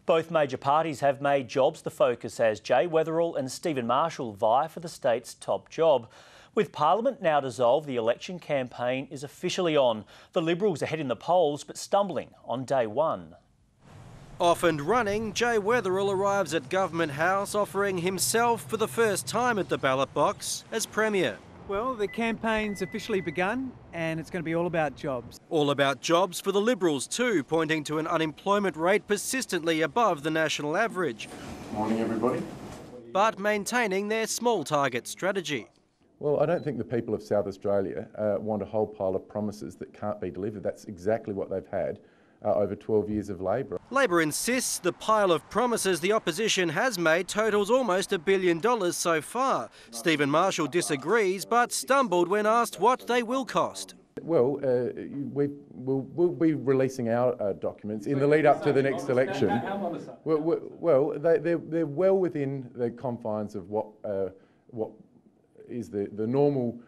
Both major parties have made jobs the focus as Jay Weatherill and Stephen Marshall vie for the state's top job. With Parliament now dissolved, the election campaign is officially on. The Liberals ahead in the polls but stumbling on day one. Off and running, Jay Weatherill arrives at Government House offering himself for the first time at the ballot box as Premier. Well, the campaign's officially begun and it's going to be all about jobs. All about jobs for the Liberals too, pointing to an unemployment rate persistently above the national average. Morning, everybody. But maintaining their small target strategy. Well, I don't think the people of South Australia want a whole pile of promises that can't be delivered. That's exactly what they've had over 12 years of Labor. Labor insists the pile of promises the opposition has made totals almost $1 billion so far. Stephen Marshall disagrees but stumbled when asked what they will cost. Well, we'll be releasing our documents in the lead up to the next election. Well, they're well within the confines of what is the normal...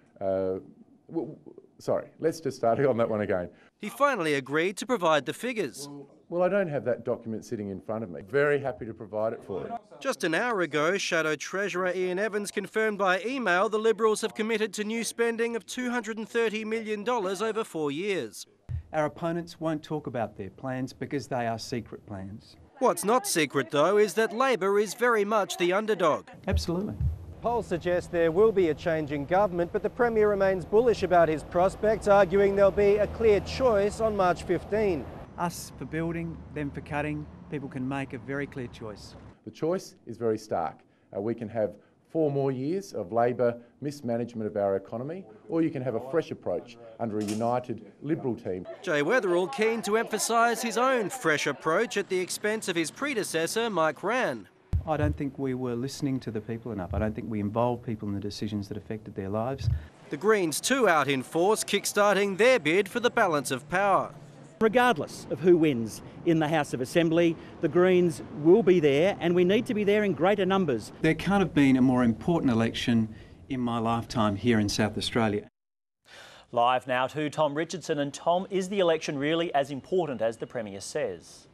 Sorry, let's just start on that one again. He finally agreed to provide the figures. Well, I don't have that document sitting in front of me. Very happy to provide it for you. Just an hour ago, Shadow Treasurer Ian Evans confirmed by email the Liberals have committed to new spending of $230 million over 4 years. Our opponents won't talk about their plans because they are secret plans. What's not secret, though, is that Labor is very much the underdog. Absolutely. Polls suggest there will be a change in government, but the Premier remains bullish about his prospects, arguing there'll be a clear choice on March 15. Us for building, them for cutting, people can make a very clear choice. The choice is very stark. We can have 4 more years of Labor mismanagement of our economy, or you can have a fresh approach under a united Liberal team. Jay Weatherill keen to emphasise his own fresh approach at the expense of his predecessor, Mike Rann. I don't think we were listening to the people enough. I don't think we involved people in the decisions that affected their lives. The Greens too out in force, kick-starting their bid for the balance of power. Regardless of who wins in the House of Assembly, the Greens will be there and we need to be there in greater numbers. There can't have been a more important election in my lifetime here in South Australia. Live now to Tom Richardson. And Tom, is the election really as important as the Premier says?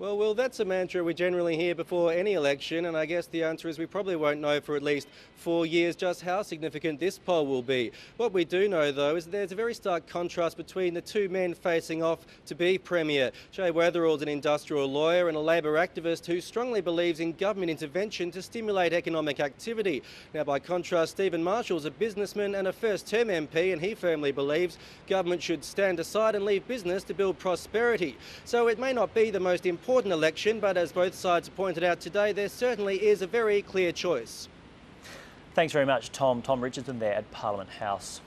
Well, Will, that's a mantra we generally hear before any election, and I guess the answer is we probably won't know for at least 4 years just how significant this poll will be. What we do know, though, is that there's a very stark contrast between the two men facing off to be Premier. Jay Weatherill is an industrial lawyer and a Labor activist who strongly believes in government intervention to stimulate economic activity. Now, by contrast, Stephen Marshall's a businessman and a first-term MP, and he firmly believes government should stand aside and leave business to build prosperity. So it may not be the most important election, but as both sides have pointed out today, there certainly is a very clear choice. Thanks very much, Tom. Tom Richardson there at Parliament House.